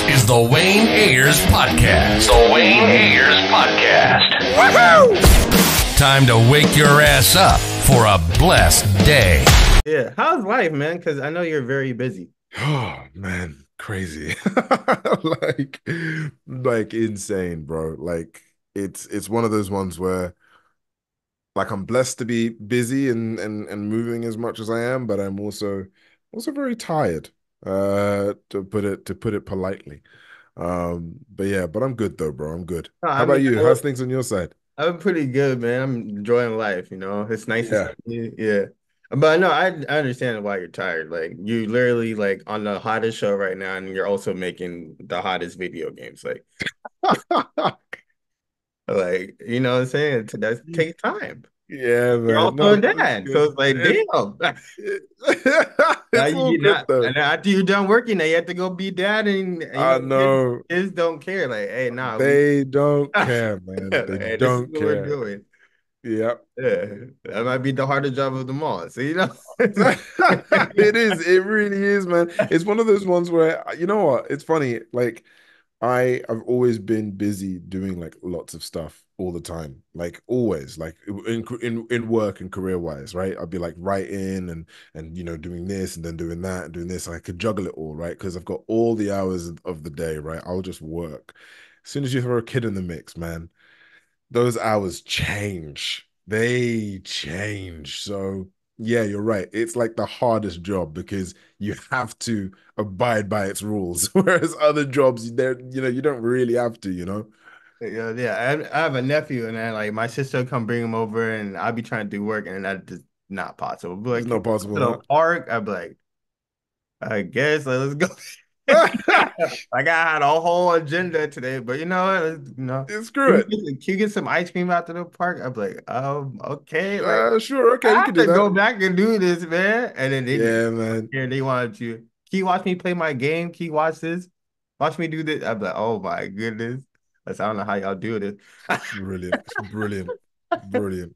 is the Wayne Ayers Podcast. The Wayne Ayers Podcast. Woohoo! Time to wake your ass up for a blessed day. Yeah, how's life, man? Because I know you're very busy. Oh man, crazy. like like insane, bro. Like it's one of those ones where like I'm blessed to be busy and moving as much as I am, but I'm also very tired, to put it politely. But yeah, but I'm good though, bro. I'm good. No, How I about mean, you? How's things on your side? I'm pretty good, man. I'm enjoying life, It's nice to see Yeah. you. Yeah. But no, I understand why you're tired. Like you literally like on the hottest show right now, and you're also making the hottest video games. Like you know what I'm saying? That takes time. Yeah, You're man. also No, a it's dad. So good. it's like, damn. Now It's you all get good not though. and then after you're done working, now you have to go be dad and I know. kids don't care. Like, hey, nah, we They don't care, man. like, They hey, this is don't what we're care. doing. Yeah. Yeah, that might be the hardest job of them all. So, It is. It really is, man. It's one of those ones where, you know what? It's funny. Like, I've always been busy doing like lots of stuff all the time. Like always, like in work and career wise, right? I'd be like writing and doing this and then doing that and doing this. And I could juggle it all, right? Because I've got all the hours of the day, right? I'll just work. As soon as you throw a kid in the mix, man, those hours change. They change. So yeah, you're right. It's like the hardest job because you have to abide by its rules. Whereas other jobs, there, you don't really have to. yeah. I have a nephew, and then like my sister come bring him over, and I'll be trying to do work, and that's just not possible. Be It's like, can not we possible, go to huh? the park? I'd be like, I guess let's go. Like I had a whole agenda today, but you know what? Screw it. Can you get some ice cream out to the park? I'm like, okay. Like Sure, I okay, we have can do to go that. back and do this, man. And then they didn't Yeah, man. care. They wanted to. Can you watch me play my game? Can you watch this? Watch me do this. I'm like, oh my goodness. I don't know how y'all do this. Brilliant. It's brilliant. Brilliant.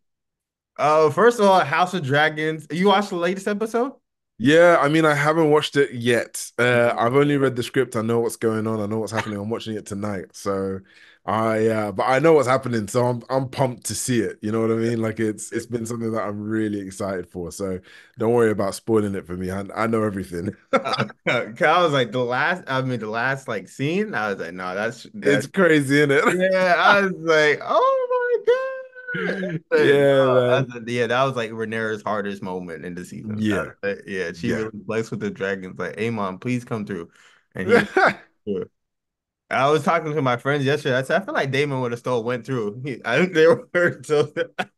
First of all, House of Dragons. You watched the latest episode? Yeah, I mean, I haven't watched it yet. I've only read the script. I know what's going on. I know what's happening. I'm watching it tonight. So but I know what's happening. So I'm pumped to see it. You know what I mean? Like it's been something that I'm really excited for. So don't worry about spoiling it for me. I know everything. 'Cause I was like the last like scene. I was like, no, It's that's crazy, isn't it? yeah. I was like, oh my God. Like, Yeah, no, man. yeah, that was like Rhaenyra's hardest moment in the season. Yeah, Yeah, she yeah. really flexed with the dragons. Like, hey, mom, please come through. And he was through. I was talking to my friends yesterday. I said, I feel like Damon would have still went through. I think they were so.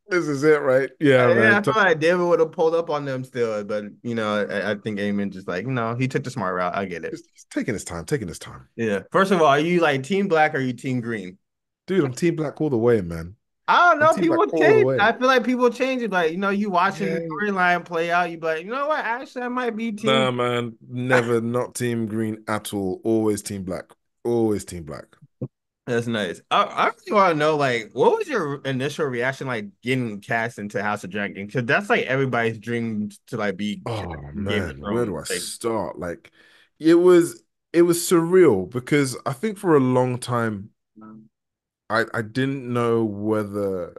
This is it, right? Yeah, Yeah, man. I feel like Damon would have pulled up on them still, but I think Damon just like he took the smart route. I get it. Just taking his time, taking his time. Yeah. First of all, are you like team black or are you team green? Dude, I'm Team Black all the way, man. I don't I'm know. Team Black People all the change. way. I feel like people change it. Like, you watching the Yeah. storyline play out, you be like, you know what? Actually, I might be team. Nah, man. Never not Team Green at all. Always Team Black. Always Team Black. That's nice. I really want to know, like, what was your initial reaction, like, getting cast into House of Dragon? Because that's like everybody's dream to like be Oh in Game of man, where do Thrones. I Like, start? Like it was surreal because I think for a long time I didn't know whether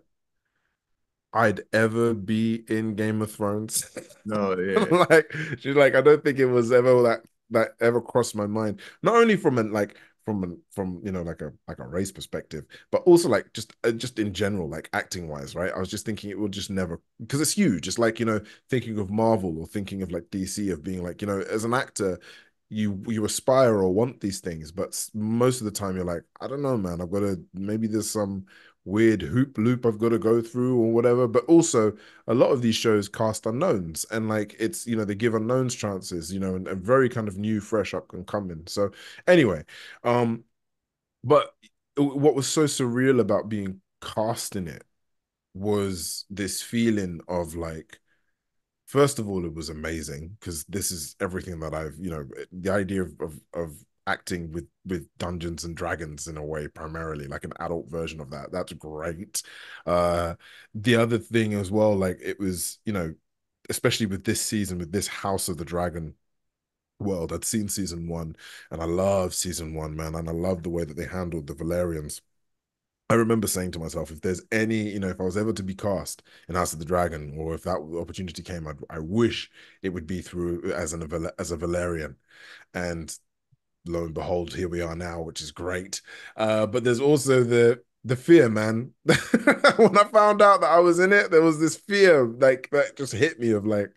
I'd ever be in Game of Thrones. no, yeah, Like she's like, I don't think it was ever that ever crossed my mind. Not only from like a race perspective, but also like just in general, like acting wise, right? I was just thinking it would just never because it's huge. It's like thinking of Marvel or thinking of like DC of being like as an actor. You aspire or want these things, but most of the time you're like, I don't know, man. I've got to maybe there's some weird hoop loop I've got to go through or whatever. But also a lot of these shows cast unknowns and like it's they give unknowns chances, and very kind of new, fresh up and coming. So anyway, um, but what was so surreal about being cast in it was this feeling of like, first of all, it was amazing because this is everything that the idea of acting with Dungeons and Dragons in a way, primarily like an adult version of that. That's great. The other thing as well, like it was, especially with this season, with this House of the Dragon, world. I'd seen season one, and I love season one, man, and I love the way that they handled the Valerians. I remember saying to myself, if there's any, if I was ever to be cast in House of the Dragon, or if that opportunity came, I wish it would be through as a Valerian. And lo and behold, here we are now, which is great. But there's also the fear, man. When I found out that I was in it, there was this fear like that just hit me of like,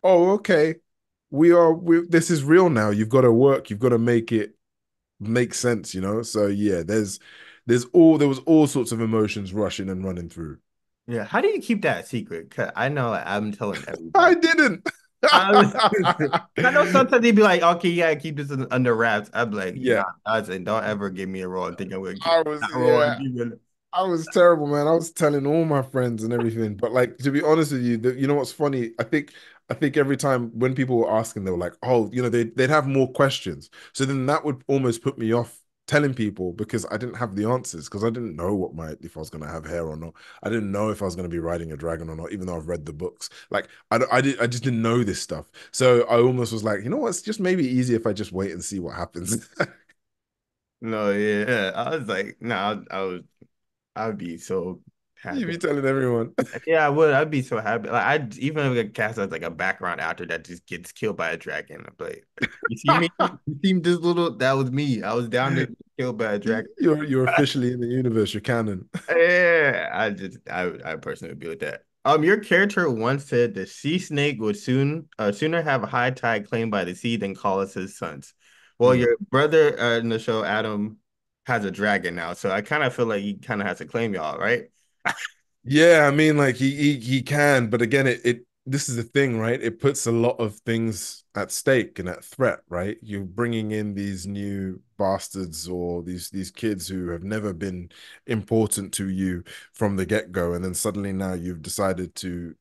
oh, okay, this is real now. You've got to work, you've got to make it make sense, So yeah, there was all sorts of emotions rushing and running through. Yeah, how do you keep that secret? Cause I know like, I'm telling I everybody. didn't. I was, I know sometimes they'd be like, okay, yeah, keep this under wraps. I'm like, nah, Yeah, I said, don't ever give me a role and think I'm gonna keep I was, that role and yeah. keep it. I was terrible, man. I was telling all my friends and everything. But like to be honest with you, you know what's funny? I think every time when people were asking, they were like, "Oh, they'd have more questions." So then that would almost put me off telling people because I didn't have the answers because I didn't know if I was going to have hair or not. I didn't know if I was going to be riding a dragon or not, even though I've read the books. Like I just didn't know this stuff. So I almost was like, you know what? It's just maybe easier if I just wait and see what happens. No, yeah, I was like, no, I would be so You happy. be telling everyone. Yeah, I would. I'd be so happy. Like I even if I cast as like a background actor that just gets killed by a dragon. I'm like, you see me? You see this little? That was me. I was down there killed by a dragon. You're officially in the universe. You're canon. Yeah, I personally would be with that. Your character once said the sea snake would sooner have a high tide claimed by the sea than call us his sons. Well, Mm. your brother in the show, Adam, has a dragon now, so I kind of feel like he kind of has to claim y'all, right? Yeah, I mean, like he can, but again, it this is the thing, right? It puts a lot of things at stake and at threat, right? You're bringing in these new bastards or these kids who have never been important to you from the get-go, and then suddenly now you've decided to,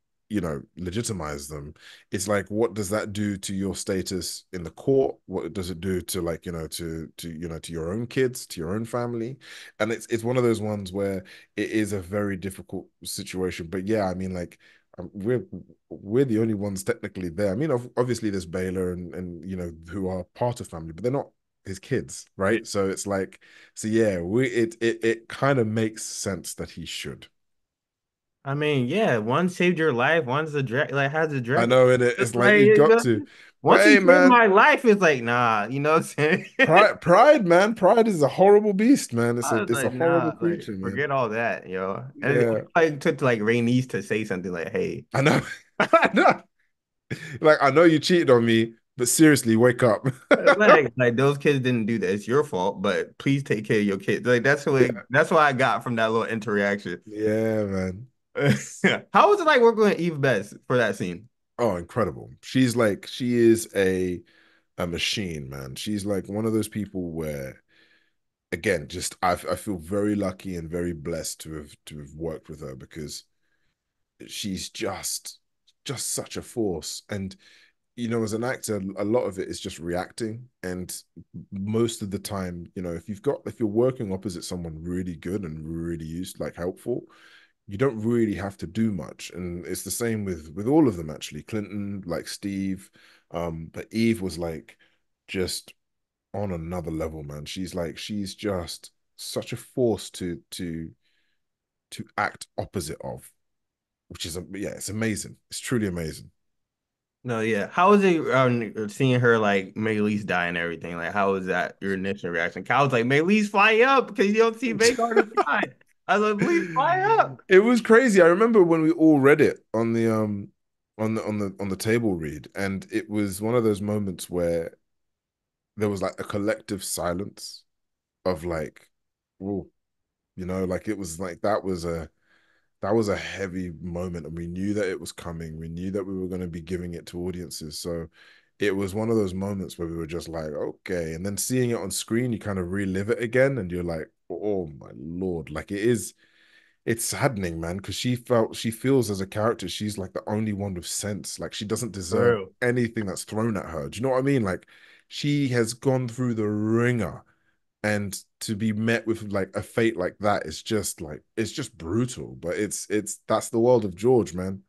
legitimize them. It's like, what does that do to your status in the court? What does it do to like, to your own kids, to your own family? And it's one of those ones where it is a very difficult situation. But yeah, I mean, like we're the only ones technically there. I mean, obviously there's Baylor and who are part of family, but they're not his kids, right? So it's like, so yeah, it kind of makes sense that he should. I mean, yeah, one saved your life, one's a drag like has a I dragon. know, and It's it's like like you've got to. But once he hey, saved man, my life, it's like, nah, you know what I'm saying? pride, man, pride is a horrible beast, man. It's I a was it's a like, horrible nah, like creature, man. forget all that, yo. And it Yeah, like took like Rhaenys to say something like, hey, I know. I know. Like I know you cheated on me, but seriously, wake up. like those kids didn't do that. It's your fault, but please take care of your kids. Like that's what I got from that little interaction. Yeah, man. How was it like working with Eve Best for that scene? Oh, incredible. She is a machine, man. She's like one of those people where again, just I feel very lucky and very blessed to have worked with her because she's just such a force. And as an actor, a lot of it is just reacting. And most of the time, if you're working opposite someone really good and really used, like helpful, you don't really have to do much. And it's the same with all of them actually. Clinton, like Steve, but Eve was like just on another level, man. She's just such a force to act opposite of, which is yeah, it's amazing. It's truly amazing. No, yeah. How was it seeing her like Meleys die and everything? Like, how was that your initial reaction? Kyle was like, Meleys fly up because you don't see Vhagar in the sky. I was like, please fly up. It was crazy. I remember when we all read it on the table read, and it was one of those moments where there was like a collective silence of like, oh, like it was like that was a heavy moment, and we knew that it was coming. We knew that we were going to be giving it to audiences. So it was one of those moments where we were just like, okay. And then seeing it on screen, you kind of relive it again, and you're like, oh my Lord. Like it's saddening, man, because she feels as a character, she's like the only one with sense. Like she doesn't deserve Bro. anything that's thrown at her. Do you know what I mean? Like she has gone through the ringer, and to be met with like a fate like that is just like it's just brutal. But it's that's the world of George, man.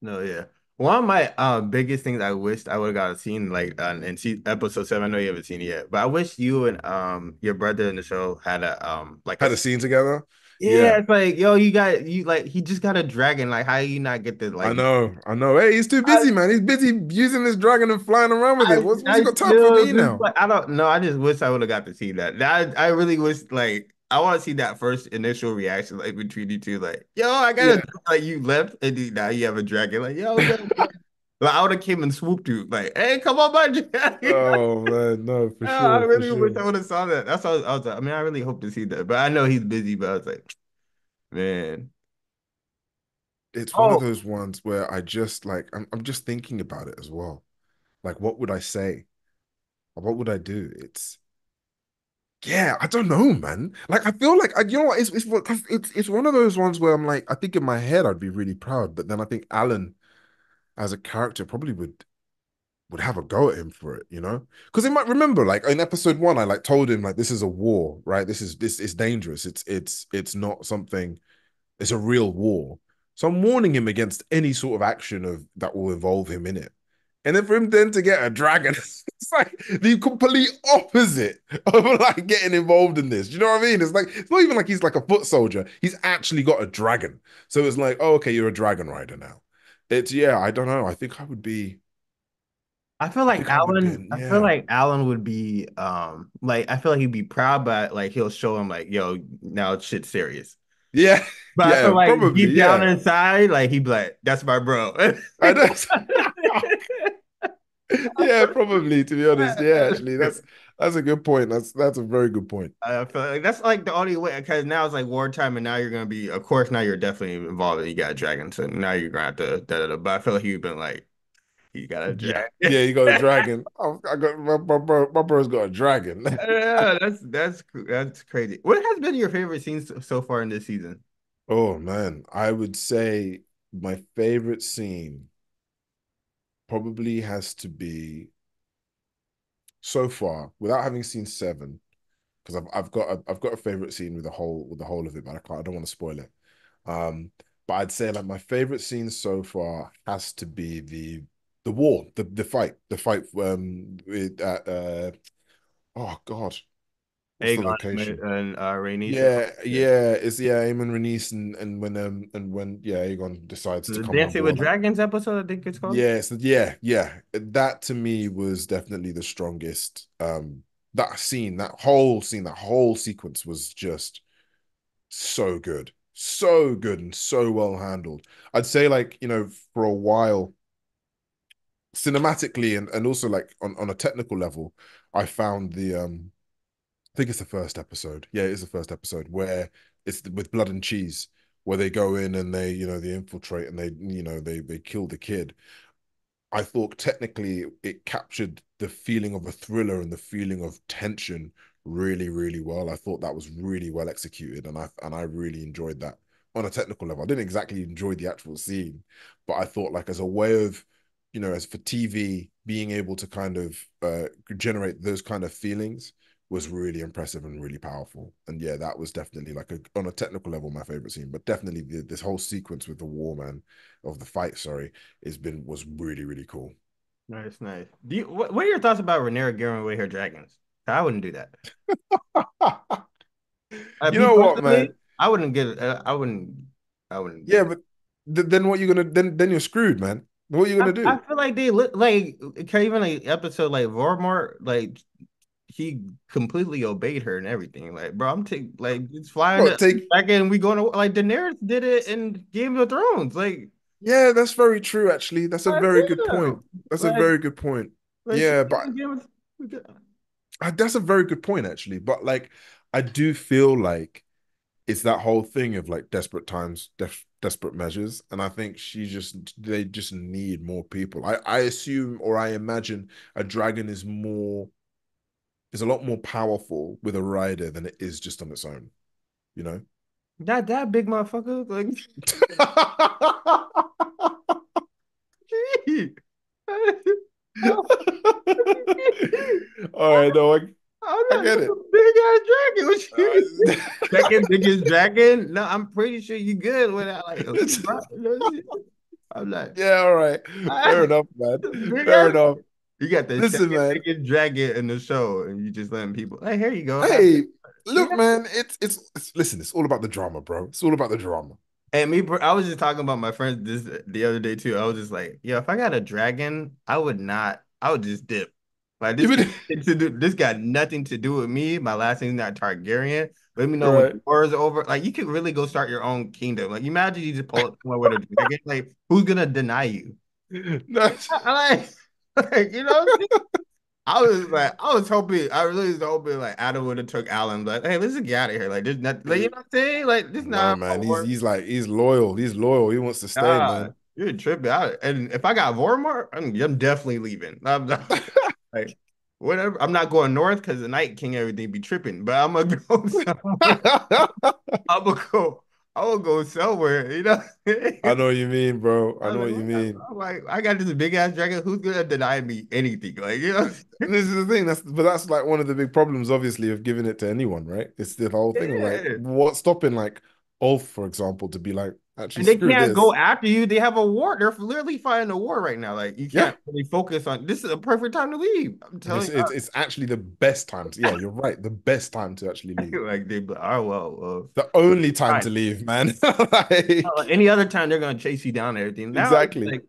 No, yeah. One of my biggest things I wished I would have got seen like in episode 7. I know you haven't seen it yet, but I wish you and your brother in the show had a like a Had a scene together. yeah, Yeah, it's like yo, you got you like he just got a dragon. Like how you not get the I like know, I know. Hey, he's too I busy, man. He's busy using this dragon and flying around with it. What's he I got time for still me just now? like I don't know. I just wish I would have got to see that. I really wish like I want to see that first initial reaction like between you two. Like yo, I got Yeah. a like you left and now you have a dragon. Like yo, we got a dragon. Like I would have came and swooped you. Like hey, come on, my dragon. Oh man, no, for I sure, for really wish sure. I would have saw that. That's what I was like. I mean, I really hope to see that, but I know he's busy. But I was like, man. It's one of Oh, those ones where I just like I'm just thinking about it as well. Like, what would I say? What would I do? It's yeah, I don't know, man. Like, I feel like you know what? It's one of those ones where I'm like, I think in my head I'd be really proud, but then I think Alan as a character probably would have a go at him for it, you know? Because they might remember, like in episode 1, I like told him like this is a war, right? This is dangerous. It's not something. It's a real war. So I'm warning him against any sort of action of that will involve him in it. And then for him then to get a dragon, it's like the complete opposite of like getting involved in this. You know what I mean? It's like it's not even like he's like a foot soldier. He's actually got a dragon. So it's like, oh, okay, you're a dragon rider now. It's yeah, I don't know. I think I would be. I feel I like think I would be. I feel Yeah, like Alan would be like I feel like he'd be proud, but like he'll show him like, yo, now shit's serious. yeah, But I yeah. feel like Probably, deep down yeah. inside, like he'd be like, that's my bro. I don't. Yeah, probably. To be honest, yeah. Actually, that's a good point. That's a very good point. I feel like that's like the only way because now it's like wartime and now you're gonna be of course now you're definitely involved and you got a dragon so now you're gonna have to but I feel like you've been like you got a Yeah, dragon. yeah, you got a dragon. I got my bro's got a dragon. Yeah, that's crazy. What has been your favorite scene so far in this season? Oh man, I would say my favorite scene probably has to be so far, without having seen 7, because I've got a favorite scene with the whole of it, but I don't want to spoil it. Um, but I'd say like my favorite scene so far has to be the war, the fight with oh God, what's the Aegon location? and Rhaenys and Yeah, yeah. yeah, it's yeah, Aemon Rhaenys and when yeah, Aegon decides to The come on Dancing with board. Dragons episode, I think it's called. Yes, yeah, yeah. That to me was definitely the strongest. That scene, that whole sequence was just so good. So good and so well handled. I'd say like, you know, for a while, cinematically and also like on a technical level, I found I think it's the first episode. Yeah, it is the first episode where it's with blood and cheese, where they go in and they, you know, they infiltrate and they, you know, they kill the kid. I thought technically it captured the feeling of a thriller and the feeling of tension really, really well. I thought that was really well executed, and I really enjoyed that on a technical level. I didn't exactly enjoy the actual scene, but I thought like as a way of, you know, as for TV, being able to kind of generate those kind of feelings was really impressive and really powerful. And yeah, that was definitely like on a technical level my favorite scene, but definitely this whole sequence with the war man of the fight, sorry, was really really cool. Nice, nice. What are your thoughts about Rhaenyra giving away her dragons? I wouldn't do that. You Me know what, man? personally, I wouldn't give. I wouldn't do Yeah, that. but then what you gonna then you're screwed, man. What are you gonna I do? feel like they look like even like episode like Vormor, like he completely obeyed her and everything. Like, bro, I'm taking like it's flying What take? back and we going to like Daenerys did it in Game of Thrones. Yeah, that's very true. Actually, that's a Like very good damn, point. That's a like very good point. she Yeah, did but in Game of that's a very good point actually. But like, I do feel like it's that whole thing of like desperate times, desperate measures, and I think they just need more people. I assume or I imagine a dragon is a lot more powerful with a rider than it is just on its own. You know. that big motherfucker. Like, gee. All right, no, I'm I not get that's it. a big ass dragon. What you Uh, second biggest dragon? No, I'm pretty sure you good with that. Like, bro, no shit. I'm like, Yeah, all right. Fair enough, man. big Fair ass. enough. You got the Listen, second man. biggest dragon in the show, and you just letting people, hey, here you go. Have Hey, yeah. look, man. It's listen. It's all about the drama, bro. It's all about the drama. And me, I was just talking about my friends this the other day too. I was just like, yeah, if I got a dragon, I would not. I would just dip. Like this, Even this got nothing to do with me. My last name's not Targaryen. Let me know when right. the war is over. Like you could really go start your own kingdom. Like imagine you just pull up somewhere with a dragon. Like who's gonna deny you? No, Like you know. I was like, I was hoping, I really was hoping like Adam would have took Alan, but hey, let's just get out of here. Like, there's nothing, like, you know what I'm saying? Like, this no, not how man. it He's works. he's like he's loyal. He's loyal. He wants to stay, Nah, man. you're tripping out. And if I got Vormar, I'm definitely leaving. I'm not, like, whatever. I'm not going north because the Night King everything be tripping, but I'm gonna go somewhere. I'm gonna go. I'm gonna go somewhere. You know. I know what you mean, bro. I I was know like, what you what? mean. I'm like, I got this big ass dragon. Who's gonna deny me anything? Like, you know. And this is the thing. That's like one of the big problems, obviously, of giving it to anyone, right? It's the whole thing of like Yeah. what's stopping like Ulf, for example, to be like, actually And they screw can't go this. after you. They have a war. They're literally fighting a war right now. Like you Yeah. can't really focus on. This is a perfect time to leave. I'm And telling it's actually the best time to, yeah, you're right. The best time to actually leave. you. Like they, oh The only time to fine. leave, man. Like, Any other time they're gonna chase you down and everything. Now it's exactly. like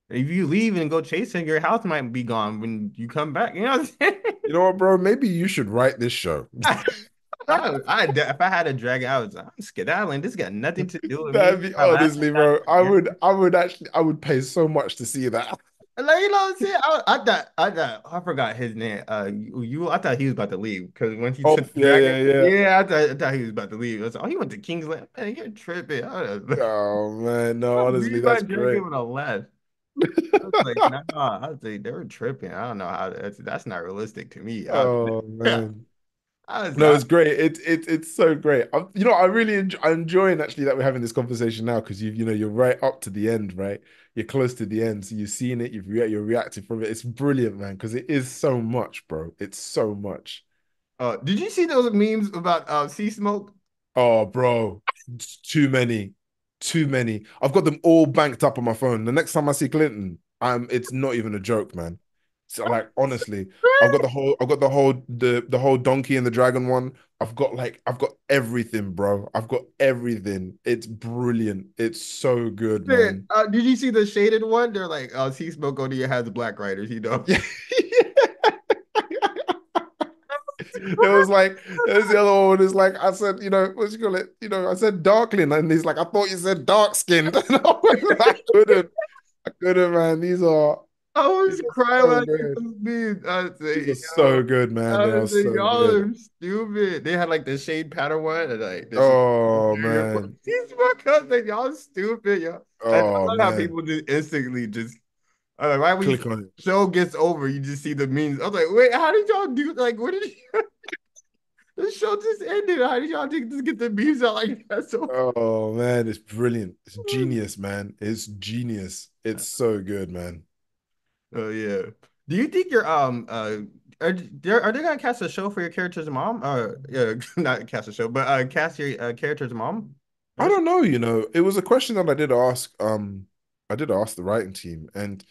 if you leave and go chasing, your house might be gone when you come back. You know what I'm saying? You know what, bro? Maybe you should write this show. If I had a dragon, I'm skedaddling. This got nothing to do with me. That'd be My last honestly, name bro. not I would pay so much to see that. like you know what I'm saying? I forgot his name. I thought he was about to leave because when he Oh, took the yeah, dragon, yeah, yeah. yeah, I thought he was about to leave. I was like, oh, he went to King's Land. Man, you're tripping. I was like, Oh man, no, honestly, leave my that's dragon great. with a left. I was like, nah, I was like, they were tripping. I don't know how that's not realistic to me. I was like, Oh yeah, man. I was No, like, it's great. It's so great. I really I'm enjoying actually that we're having this conversation now because you're right up to the end, right? You're close to the end, so you've seen it, you're reacting from it. It's brilliant, man, because it is so much, bro. It's so much. did you see those memes about Seasmoke? Oh, bro, it's too many, too many. I've got them all banked up on my phone. The next time I see Clinton, it's not even a joke, man. So like honestly, I've got the whole donkey and the dragon one. I've got everything, bro. I've got everything. It's brilliant. It's so good, man. Did you see the shaded one? They're like, Seasmoke only has black writers, you know. Yeah. There was like, there's the other one. It's like I said, what you call it? I said darkling, and he's like, I thought you said dark skinned. And I couldn't, man. I These was are crying when so I see good. those memes. I was These like, are so good, man. I They are was like, so y'all good. are stupid. They had like the shade pattern one, and like this is Oh man. these fuckers, like y'all stupid, yo. And I Oh love how man. people just instantly just right when Click on it. the show gets over, you just see the memes. I was like, wait, how did y'all do? Like, what did you? The show just ended. How did y'all just get the memes out like that? So Oh man, it's brilliant. It's genius, man. It's genius. It's so good, man. oh yeah. Do you think you're are they gonna cast a show for your character's mom? Yeah, not cast a show, but cast your character's mom? I Yes. don't know, it was a question that I did ask the writing team, and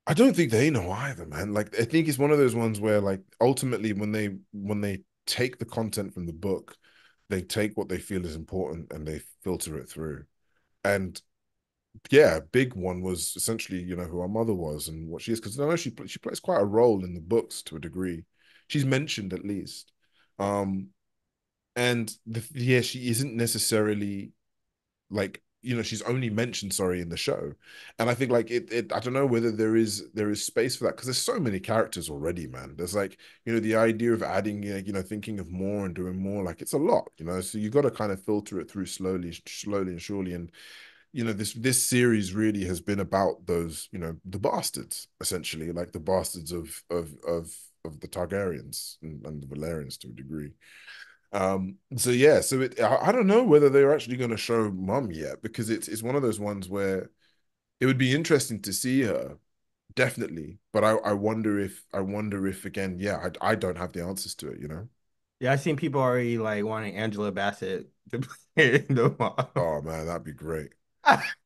I don't think they know either, man. Like I think it's one of those ones where like ultimately when they take the content from the book, they take what they feel is important and they filter it through. And yeah, a big one was essentially, who our mother was and what she is, because I know she plays quite a role in the books to a degree. She's mentioned at least. Um, and yeah, she isn't necessarily like she's only mentioned, sorry, in the show. And I think like I don't know whether there is space for that because there's so many characters already, man. There's like the idea of adding, thinking of more and doing more, like it's a lot, so you got to kind of filter it through slowly and surely. And this series really has been about those, the bastards, essentially, like the bastards of the Targaryens and the Valerians to a degree. So yeah, so I don't know whether they're actually going to show Mum yet, because it's one of those ones where it would be interesting to see her, definitely, but I wonder if again, yeah, I don't have the answers to it. Yeah, I've seen people already like wanting Angela Bassett to play the mom. Oh man, that'd be great.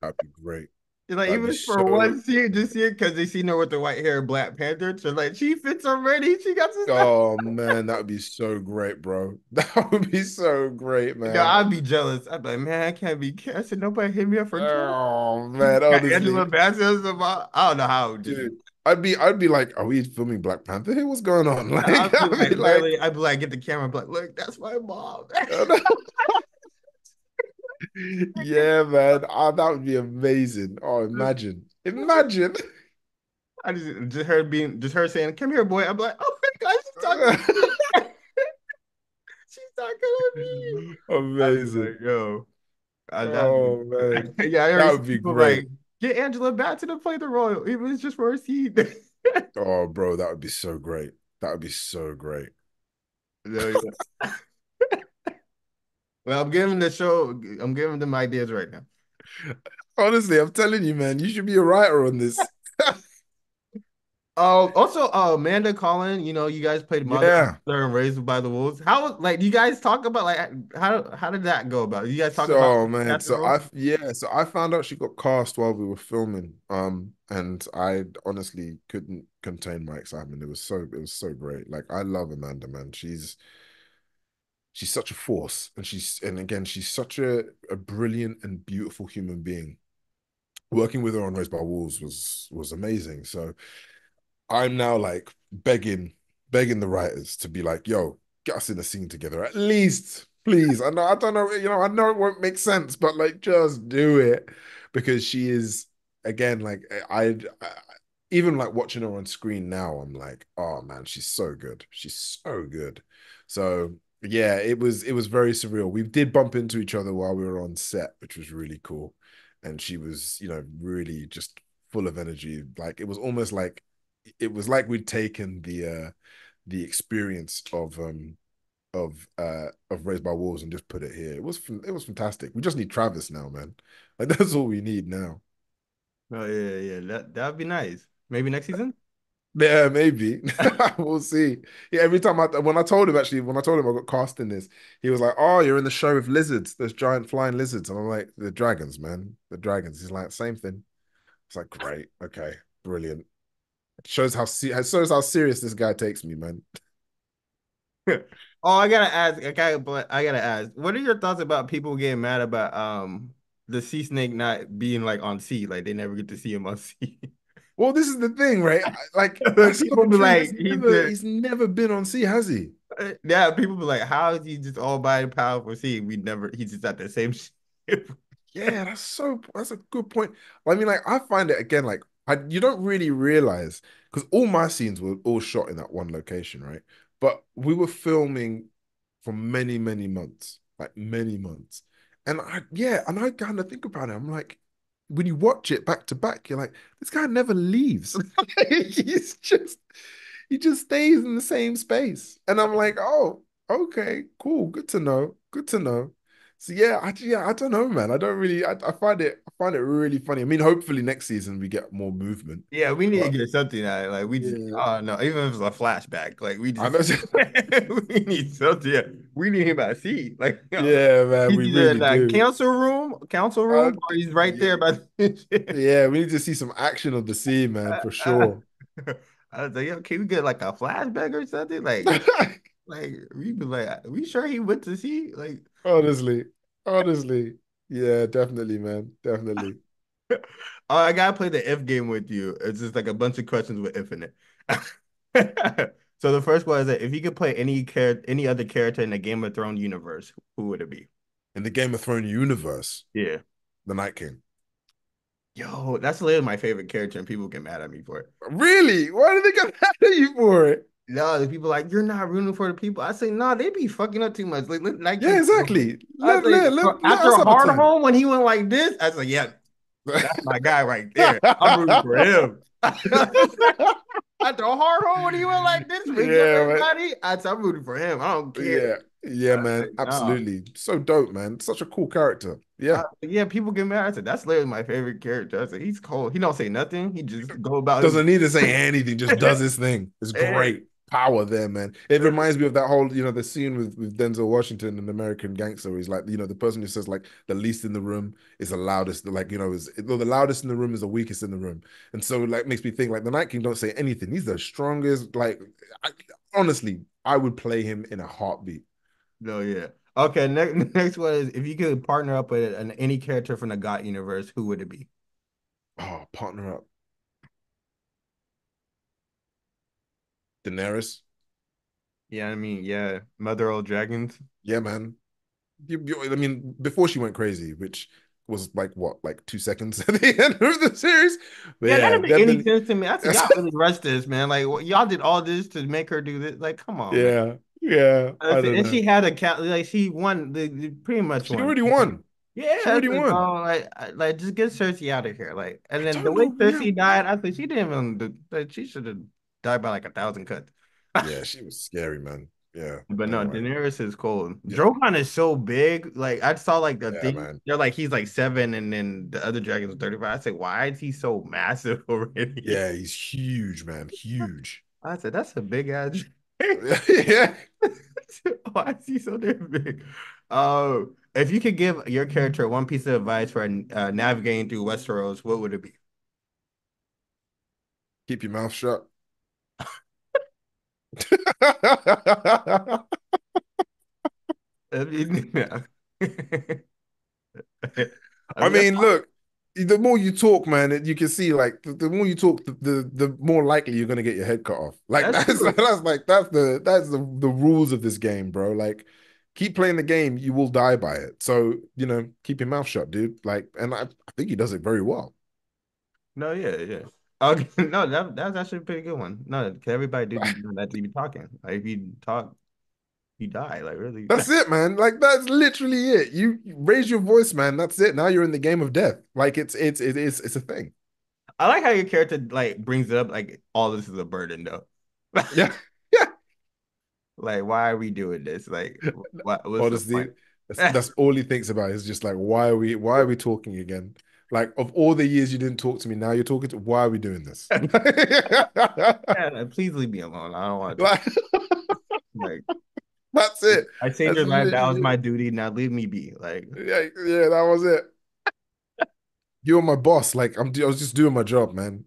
That'd be great. Like That'd be even for so. one scene, just see it because they seen her with the white hair, Black Panther. So like she fits already. She got some stuff. Oh man, that would be so great, bro. That would be so great, No, man. I'd be jealous. I'd be like, man, I can't be. I said nobody hit me up for trouble. Oh She man, got Angela honestly, Bassett about. I don't know how. Just dude, I'd be like, are we filming Black Panther here? What's going on? Like, I'd be I'd like, be like, literally, I'd be like, get the camera, but look, that's my mom. yeah, man, that would be amazing. Oh, imagine. I just her being just her saying, "Come here, boy." I'm like, "Oh my God, she's talking to me. She's talking to me." I'd be Amazing. like, "Yo, that'd be." Oh man, Yeah, I that already see would be people great. like get Angela back to play the role, even if it's just for a scene. Oh, bro, that would be so great. That would be so great. No, yeah. Well, I'm giving the show. I'm giving them ideas right now. Honestly, I'm telling you, man, you should be a writer on this. Also, Amanda Collin, you guys played Mother Yeah. and Raised by the Wolves. How, like, do you guys talk about like how did that go about? You guys talk about So man, casting role? so I found out she got cast while we were filming. And I honestly couldn't contain my excitement. It was so great. Like I love Amanda, man. She's such a force, and again, she's such a brilliant and beautiful human being. Working with her on Raised by Wolves was amazing. So I'm now like begging the writers to be like, yo, get us in a scene together. At least, please. I don't know, I know it won't make sense, but like just do it. Because she is again, like I even like watching her on screen now, I'm like, oh man, she's so good. She's so good. So yeah, it was very surreal. We did bump into each other while we were on set, which was really cool. And she was, really just full of energy. Like it was like we'd taken the experience of Raised by Wolves and just put it here. It was fantastic. We just need Travis now, man. Like that's all we need now. Oh yeah, yeah. That'd be nice. Maybe next season. Yeah, maybe. We'll see. Yeah, every time when I told him I got cast in this, he was like, "Oh, you're in the show with lizards. There's giant flying lizards." And I'm like, "The dragons, man. The dragons." He's like, "Same thing." It's like, "Great. Okay. Brilliant." It shows how serious this guy takes me, man. Oh, I gotta ask. I gotta ask. What are your thoughts about people getting mad about the Seasnake not being like on sea? Like they never get to see him on sea. Well, this is the thing, right? Like Like, that's so people be true. like, He's never been on sea, has he? yeah. People be like, how is he just all by powerful sea? We never. He's just at the same ship. Yeah, that's a good point. I mean, like I find it again, like you don't really realize because all my scenes were all shot in that one location, right? But we were filming for many, many months, like many months. And I kind of think about it. I'm like, when you watch it back to back, you're like, this guy never leaves. He just stays in the same space. And I'm like, oh, okay, cool, good to know. Good to know. So yeah, I don't know, man. I don't really I find it really funny. I mean, hopefully next season we get more movement. Yeah, we need to But get something out of it. Like we just, yeah, oh no, even if it's a flashback, like we I just know. we need something. Yeah, we need him at sea. Like Yeah, man, he's we either in really that do. council Uh, room, or he's right yeah, there by the yeah, we need to see some action of the sea, man, for sure. I was like, yo, can we get like a flashback or something? Like we be like, we sure he went to sea? Like, Honestly, honestly, yeah, definitely, man, definitely. oh, I gotta play the if game with you. It's just like a bunch of questions with if in it. So the first one is that if you could play any other character in the Game of Thrones universe, who would it be? In the Game of Thrones universe, Yeah. the Night King. Yo, that's literally my favorite character, and people get mad at me for it. Really? Why did they get mad at you for it? No, the people like you're not rooting for the people. I say, nah, they be fucking up too much. Like, like Yeah, exactly. I Let, say, let, let, let after us have a Hard time. Home when he went like this, I said, yeah, that's my guy right there. I'm rooting for him. After a hard home when he went like this, waking up Yeah, man. everybody, I'm rooting for him. I don't care. Yeah, yeah, I man. said, no. Absolutely. So dope, man. Such a cool character. Yeah. Yeah, people get mad. I said, that's literally my favorite character. I said, he's cold. He don't say nothing. He just go about his Doesn't need to say anything, just does his thing. It's and, great. power there, man. It reminds me of that whole, the scene with Denzel Washington in American Gangster. He's like, the person who says like the least in the room is the loudest. Like, is the loudest in the room is the weakest in the room. And so like makes me think like the Night King don't say anything. He's the strongest. Like, honestly, I would play him in a heartbeat. No, yeah. Okay, next one is if you could partner up with any character from the God universe, who would it be? Oh, partner up. Daenerys. Yeah, I mean, yeah, Mother of Dragons. Yeah, man. I mean, before she went crazy, which was like what, like 2 seconds at the end of the series. But Yeah, that yeah, didn't make any definitely. sense to me. I said, y'all really rushed this, man. Like, y'all did all this to make her do this. Like, come on, man. Yeah, yeah. I don't And know. she had a cat. Like, she won. Pretty much She won. already won. She Yeah, already won. like just get Cersei out of here. Like, and I then the don't way know. Yeah, Cersei died, I think she didn't even. Like, she should have died by like 1,000 cuts. yeah. She was scary, man. Yeah. But no, Anyway. Daenerys is cool. Yeah. Drogon is so big. Like I saw like the Yeah, thing. man. They're like he's like 7, and then the other dragon's 35. I said, why is he so massive already? Yeah, he's huge, man. Huge. I said, that's a big ass. Yeah. Why is he so damn big? If you could give your character one piece of advice for navigating through Westeros, what would it be? Keep your mouth shut. I mean, yeah. I I mean, that's mean, look, the more you talk, man, you can see like the more you talk, the more likely you're gonna get your head cut off. Like that's that's true. that's the rules of this game, bro. Like keep playing the game, you will die by it. So, keep your mouth shut, dude. Like, and I think he does it very well. No, yeah, yeah. Okay, no, that's actually a pretty good one. No, 'cause everybody do be doing that to be talking. Like if you talk, you die. Like really. That's it, man. Like that's literally it. You raise your voice, man. That's it. Now you're in the game of death. Like it's a thing. I like how your character like brings it up like all this is a burden though. Yeah. Yeah. Like why are we doing this? Like what's the Honestly, point? that's all he thinks about is just like why are we talking again? Like of all the years you didn't talk to me, now you're talking to why are we doing this? Yeah, like, please leave me alone. I don't want to talk. Like Like that's it. I saved That's your life. That was literally my it. duty. Now leave me be. Like Yeah, yeah, that was it. You're my boss. Like I was just doing my job, man.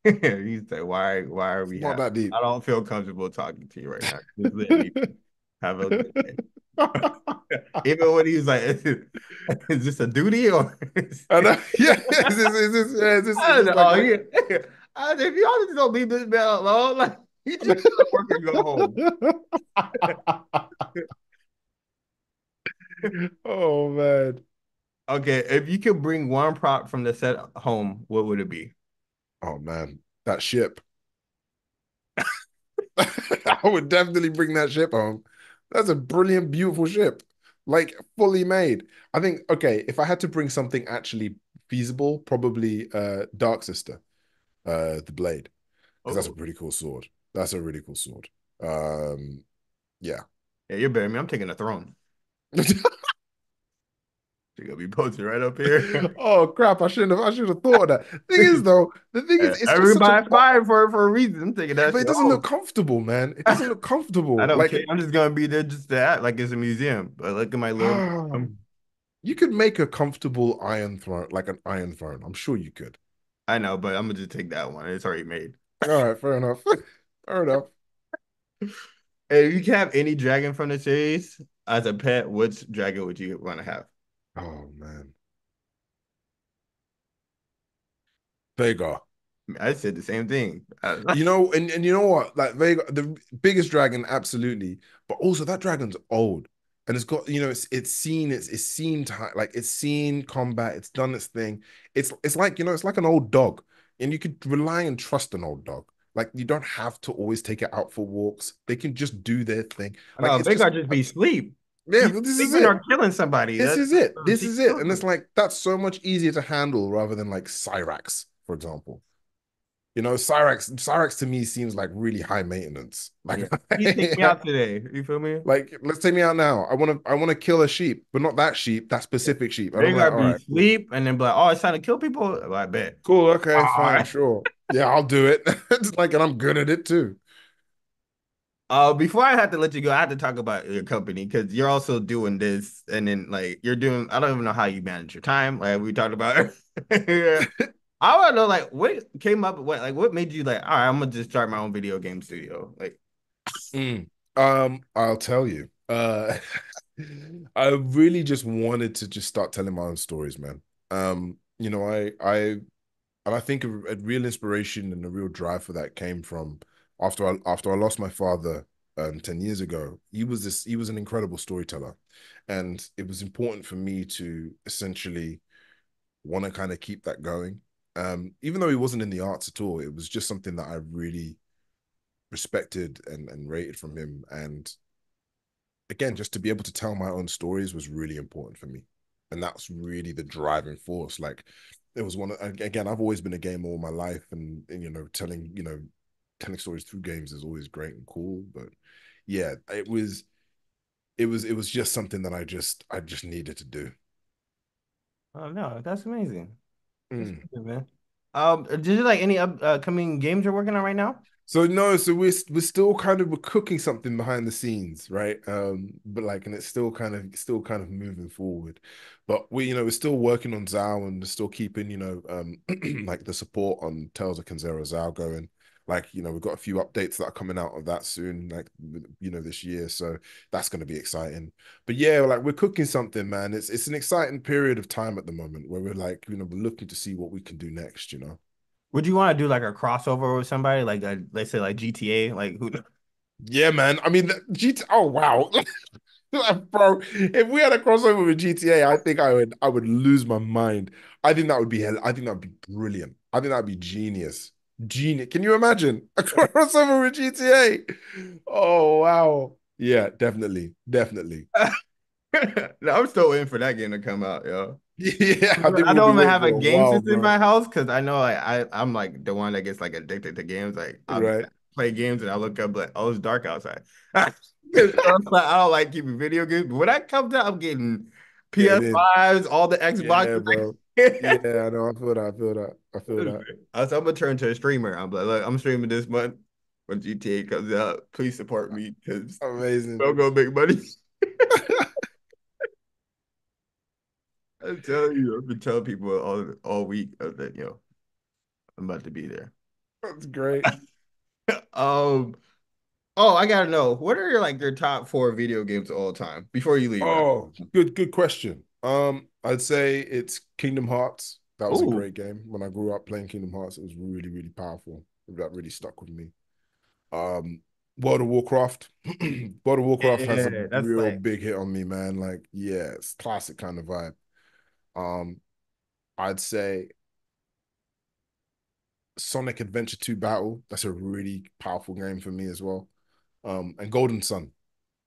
you say, why are It's we not having? that deep. I don't feel comfortable talking to you right now. Just let me have a good day. Even when he's like, is this a duty or I know. Yeah, is I don't this like know. a If y'all just don't leave this man alone, like he just gotta work and go home. Oh man. Okay, if you could bring one prop from the set home, what would it be? Oh man. That ship. I would definitely bring that ship home. That's a brilliant, beautiful ship. Like fully made. I think, okay, if I had to bring something actually feasible, probably Dark Sister, the blade. Because that's a Oh, pretty cool sword. That's a really cool sword. Um, yeah. yeah, you're better than me. I'm taking a throne. You're gonna be posted right up here. Oh crap! I should have thought of that. Thing is, though, the thing is, it's just such a Everybody fine for a reason. I'm taking yeah, that but it shit doesn't look home. comfortable, man. It doesn't look I comfortable. don't Like, care. I'm just gonna be there just to act like it's a museum. But look at my little. you could make a comfortable iron throne, like an iron throne. I'm sure you could. I know, but I'm gonna just take that one. It's already made. All right, fair enough. Fair enough. If you could have any dragon from the series as a pet, which dragon would you want to have? Oh man, Vega. I said the same thing. And you know what? Like Vega, the biggest dragon, absolutely. But also that dragon's old, and it's got it's seen time, like it's seen combat. It's done its thing. It's like it's like an old dog, and you could rely and trust an old dog. Like you don't have to always take it out for walks. They can just do their thing. I Like know it's they just got just be sleep. yeah. He's But this is sleeping or it. killing somebody. This That's is it. This she is it. kills And it's them. like that's so much easier to handle rather than like Cyrax, for example. Cyrax to me seems like really high maintenance. Yeah, Like, he's taking me out today. You feel me? like let's take me out now. I want to kill a sheep, but not that sheep, that specific sheep. And They I'm like, gotta all be right, cool. sleep and then be like, oh, it's time to kill people. Well, I bet. Cool, okay, All fine, right. sure. Yeah, I'll do it. It's like, and I'm good at it too. Before I have to let you go, I have to talk about your company because you're also doing this, and then like you're doing. I don't even know how you manage your time. Like we talked about. Yeah. I want to know like what came up. What made you like? All right, I'm gonna just start my own video game studio. Like, Mm. I'll tell you. I really just wanted to just start telling my own stories, man. I think a real inspiration and a real drive for that came from after I lost my father 10 years ago. He was an incredible storyteller. And it was important for me to essentially want to kind of keep that going. Even though he wasn't in the arts at all, it was just something that I really respected and rated from him. And again, just to be able to tell my own stories was really important for me. And that's really the driving force. Like it was again, I've always been a gamer all my life and telling stories through games is always great and cool. But yeah, it was just something that I just needed to do. oh no, that's amazing. That's Mm. good, man. Did you like any upcoming games you're working on right now? So no, so we're still kind of we're cooking something behind the scenes, right? But like, and it's still kind of moving forward. But we're still working on Zao and still keeping, like the support on Tales of Kanzera Zao going. Like, we've got a few updates that are coming out of that soon, like this year. So that's gonna be exciting. But yeah, like we're cooking something, man. It's an exciting period of time at the moment where we're like, we're looking to see what we can do next. Would you want to do like a crossover with somebody like let's say like GTA, like who? Yeah, man. I mean, Oh wow, bro. If we had a crossover with GTA, I think I would lose my mind. I think that would be hell. I think that would be brilliant. I think that would be genius. Genius. Can you imagine a crossover with GTA? Oh wow. Yeah, definitely, definitely. No, I'm still waiting for that game to come out, yo. Yeah, I think I we'll be don't even waiting have a for a game while, system in bro. my house because I know like I'm like the one that gets like addicted to games. Like I'll Right. play games and I look up like, oh, it's dark outside. 'Cause I don't like keeping video games. But when that comes out, I'm getting Getting in. PS5s, all the Yeah, Xboxes. bro. Like, Yeah, I know. I feel that. I feel that. I feel that. I'm gonna turn to a streamer. I'm like, look, I'm streaming this month when GTA comes out. Please support me because Amazing. we'll go make money. I'm telling you, I've been telling people all week that I'm about to be there. That's great. Um, oh, I gotta know, what are your top four video games of all time before you leave? Oh, good question. I'd say it's Kingdom Hearts. That was a Oh, great game. When I grew up playing Kingdom Hearts, it was really, really powerful. That really stuck with me. Um, World of Warcraft. World of Warcraft has a yeah, that's real like, big hit on me, man. Like, yeah, it's classic kind of vibe. Um, I'd say Sonic Adventure 2 Battle. That's a really powerful game for me as well. And Golden Sun.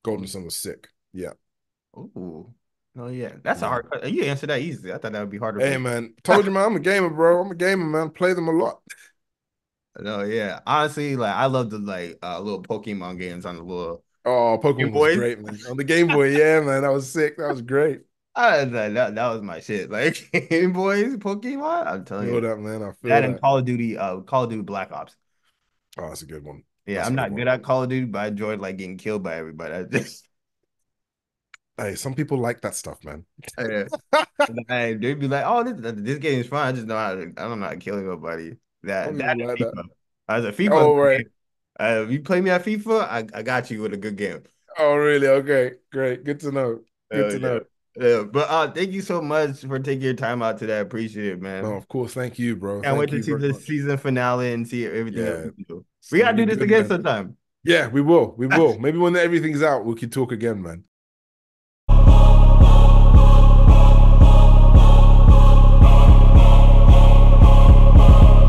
Golden Sun was sick. Yeah. oh, no, yeah, that's a Yeah. hard question. You answered that easy. I thought that would be harder for Hey me. man, told you man, I'm a gamer, bro. I'm a gamer, man. Play them a lot. No, yeah, honestly, like I love the little Pokemon games on the little Oh, Game Pokemon was Boys. great, man. On the Game Boy, yeah, man. That was sick. That was great. That was my shit. Like Game Boys, Pokemon. I'm telling Feel you, that, man. I that feel and that. Call of Duty Black Ops. Oh, that's a good one. Yeah, That's a I'm good not good one. at Call of Duty, but I enjoyed like getting killed by everybody. I just Hey, some people like that stuff, man. yeah. They'd be like, "Oh, this game is fun. I just know how to. I don't know how to kill nobody." Some That people and like that. FIFA. As a FIFA, Oh, right. if you play me at FIFA, I got you with a good game. Oh, really? Okay, great. Good to know. Good Oh to yeah, know. yeah. But thank you so much for taking your time out today. I appreciate it, No, man. of course. Thank you, bro. Can't wait Thank to you see very the much. season finale and see everything else Yeah, we do. it's We gonna gotta be do this good, again man. sometime. Yeah, we will. We will. Maybe when everything's out, we can talk again, man.